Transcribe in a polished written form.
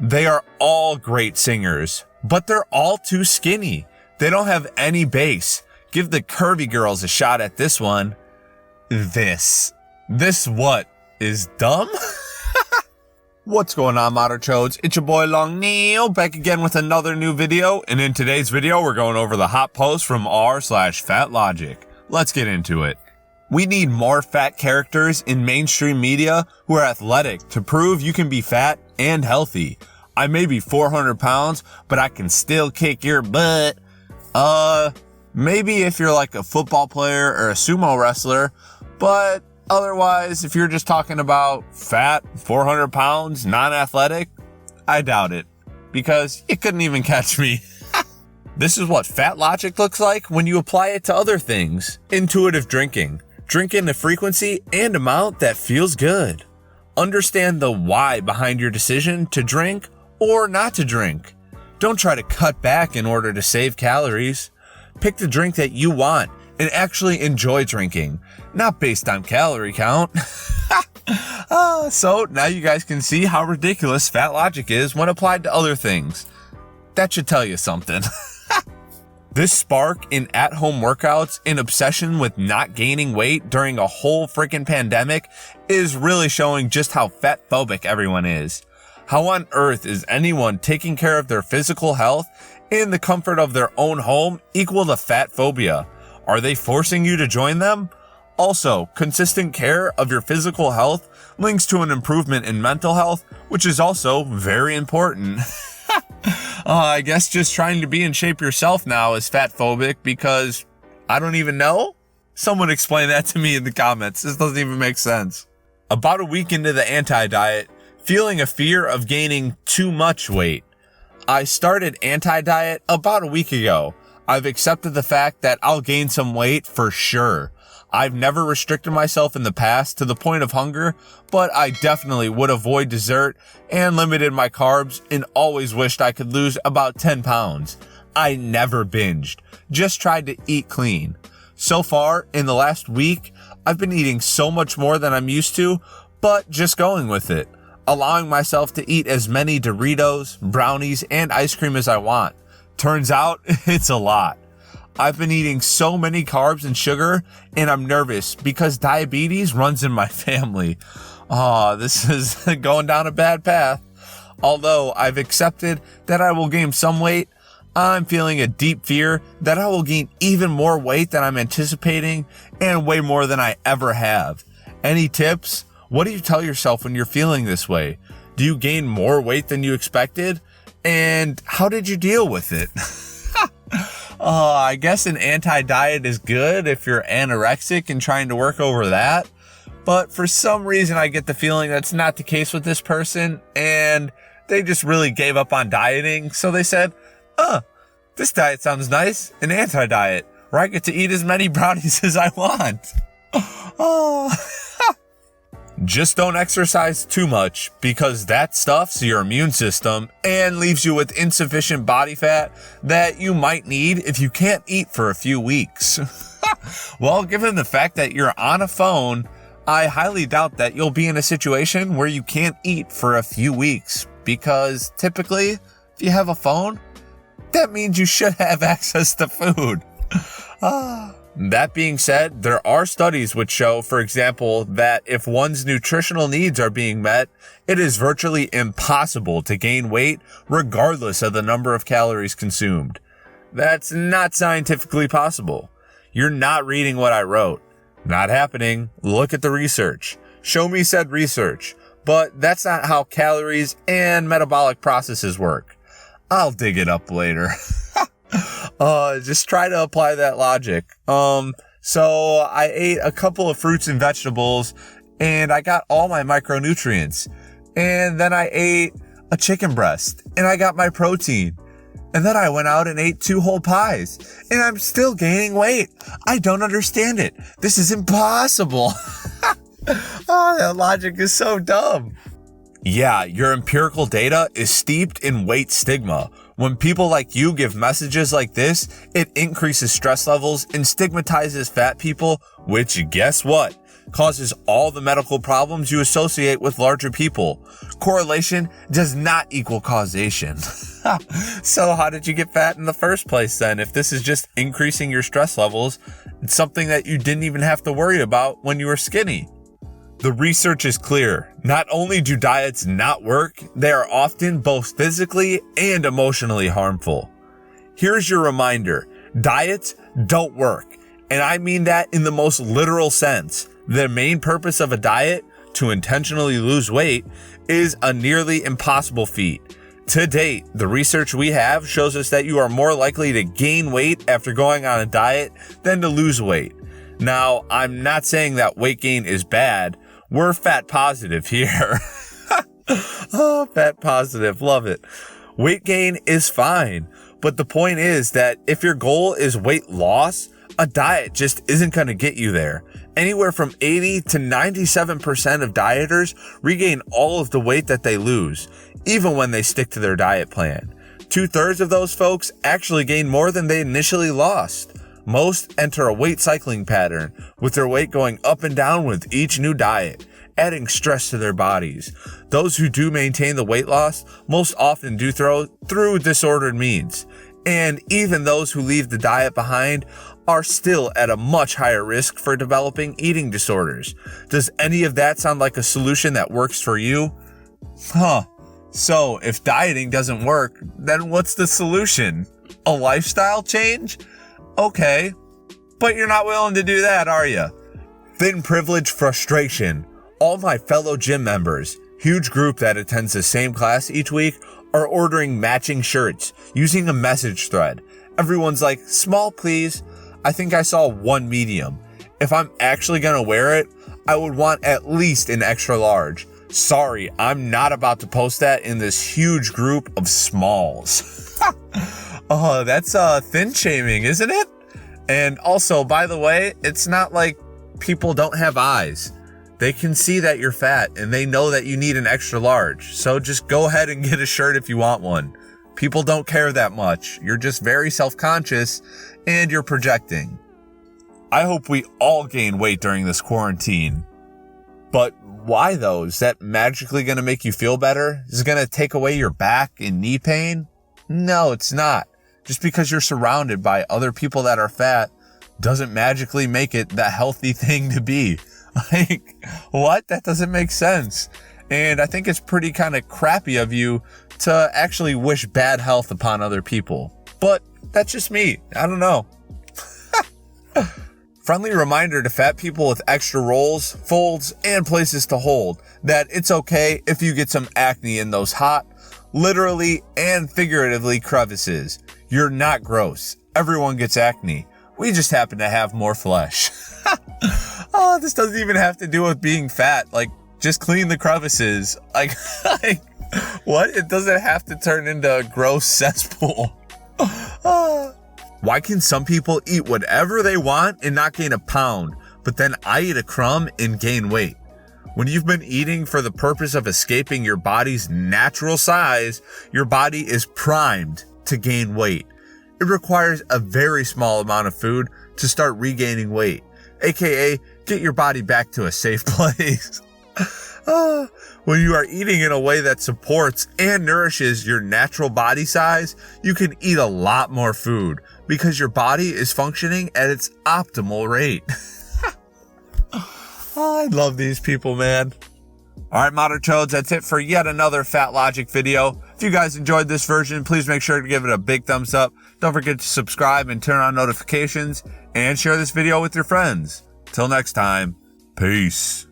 They are all great singers, but they're all too skinny. They don't have any bass. Give the curvy girls a shot at this one. This what? Is dumb? What's going on, Modern Chodes? It's your boy Long Neil, back again with another new video, and in today's video we're going over the hot post from r/FatLogic. Let's get into it. We need more fat characters in mainstream media who are athletic to prove you can be fat and healthy. I may be 400 pounds, but I can still kick your butt. Maybe if you're like a football player or a sumo wrestler, but otherwise, if you're just talking about fat, 400 pounds, non-athletic, I doubt it, because you couldn't even catch me. This is what FatLogic looks like when you apply it to other things. Intuitive drinking. Drink in the frequency and amount that feels good. Understand the why behind your decision to drink or not to drink. Don't try to cut back in order to save calories. Pick the drink that you want and actually enjoy drinking, not based on calorie count. So now you guys can see how ridiculous FatLogic is when applied to other things. That should tell you something. This spark in at-home workouts and obsession with not gaining weight during a whole freaking pandemic is really showing just how fat-phobic everyone is. How on earth is anyone taking care of their physical health in the comfort of their own home equal to fat phobia? Are they forcing you to join them? Also, consistent care of your physical health links to an improvement in mental health, which is also very important. I guess just trying to be in shape yourself now is fat phobic because I don't even know? Someone explain that to me in the comments. This doesn't even make sense. About a week into the anti-diet, feeling a fear of gaining too much weight. I started anti-diet about a week ago. I've accepted the fact that I'll gain some weight for sure. I've never restricted myself in the past to the point of hunger, but I definitely would avoid dessert and limited my carbs and always wished I could lose about 10 pounds. I never binged, just tried to eat clean. So far, in the last week, I've been eating so much more than I'm used to, but just going with it, allowing myself to eat as many Doritos, brownies, and ice cream as I want. Turns out, it's a lot. I've been eating so many carbs and sugar, and I'm nervous because diabetes runs in my family. This is going down a bad path. Although I've accepted that I will gain some weight, I'm feeling a deep fear that I will gain even more weight than I'm anticipating and way more than I ever have. Any tips? What do you tell yourself when you're feeling this way? Do you gain more weight than you expected? And how did you deal with it? I guess an anti-diet is good if you're anorexic and trying to work over that. But for some reason, I get the feeling that's not the case with this person. And they just really gave up on dieting. So they said, this diet sounds nice. An anti-diet where I get to eat as many brownies as I want. Just don't exercise too much because that stuffs your immune system and leaves you with insufficient body fat that you might need if you can't eat for a few weeks. Well, given the fact that you're on a phone, I highly doubt that you'll be in a situation where you can't eat for a few weeks because typically, if you have a phone, that means you should have access to food. That being said, there are studies which show, for example, that if one's nutritional needs are being met, it is virtually impossible to gain weight regardless of the number of calories consumed. That's not scientifically possible. You're not reading what I wrote. Not happening. Look at the research. Show me said research. But that's not how calories and metabolic processes work. I'll dig it up later. Just try to apply that logic. So I ate a couple of fruits and vegetables and I got all my micronutrients. And then I ate a chicken breast and I got my protein. And then I went out and ate 2 whole pies and I'm still gaining weight. I don't understand it. This is impossible. That logic is so dumb. Yeah, your empirical data is steeped in weight stigma. When people like you give messages like this, it increases stress levels and stigmatizes fat people, which guess what? causes all the medical problems you associate with larger people. Correlation does not equal causation. So how did you get fat in the first place then? If this is just increasing your stress levels, it's something that you didn't even have to worry about when you were skinny. The research is clear. Not only do diets not work, they are often both physically and emotionally harmful. Here's your reminder. Diets don't work. And I mean that in the most literal sense. The main purpose of a diet, to intentionally lose weight, is a nearly impossible feat. To date, the research we have shows us that you are more likely to gain weight after going on a diet than to lose weight. Now, I'm not saying that weight gain is bad. We're fat positive here. Oh, fat positive. Love it. Weight gain is fine. But the point is that if your goal is weight loss, a diet just isn't going to get you there. Anywhere from 80 to 97% of dieters regain all of the weight that they lose, even when they stick to their diet plan. 2/3 of those folks actually gain more than they initially lost. Most enter a weight cycling pattern, with their weight going up and down with each new diet, adding stress to their bodies. Those who do maintain the weight loss most often do through disordered means. And even those who leave the diet behind are still at a much higher risk for developing eating disorders. Does any of that sound like a solution that works for you? So if dieting doesn't work, then what's the solution? A lifestyle change? Okay, but you're not willing to do that, are you? Thin privilege frustration. All my fellow gym members, huge group that attends the same class each week, are ordering matching shirts using a message thread. Everyone's like, small please. I think I saw one medium. If I'm actually gonna wear it, I would want at least an extra large. Sorry, I'm not about to post that in this huge group of smalls. Oh, that's thin shaming, isn't it? And also, by the way, it's not like people don't have eyes. They can see that you're fat and they know that you need an extra large. So just go ahead and get a shirt if you want one. People don't care that much. You're just very self-conscious and you're projecting. I hope we all gain weight during this quarantine. But why though? Is that magically going to make you feel better? Is it going to take away your back and knee pain? No, it's not. Just because you're surrounded by other people that are fat doesn't magically make it the healthy thing to be. Like, what? That doesn't make sense. And I think it's pretty kind of crappy of you to actually wish bad health upon other people. But that's just me. I don't know. Friendly reminder to fat people with extra rolls, folds, and places to hold that it's okay if you get some acne in those hot, literally and figuratively crevices. You're not gross. Everyone gets acne. We just happen to have more flesh. Oh, this doesn't even have to do with being fat. Like, just clean the crevices. Like, what? It doesn't have to turn into a gross cesspool. Why can some people eat whatever they want and not gain a pound, but then I eat a crumb and gain weight? When you've been eating for the purpose of escaping your body's natural size, your body is primed to gain weight. It requires a very small amount of food to start regaining weight, aka get your body back to a safe place. When you are eating in a way that supports and nourishes your natural body size, you can eat a lot more food because your body is functioning at its optimal rate. I love these people, man. All right, Modern Toads, that's it for yet another FatLogic video. If you guys enjoyed this version, please make sure to give it a big thumbs up. Don't forget to subscribe and turn on notifications and share this video with your friends. Till next time, peace.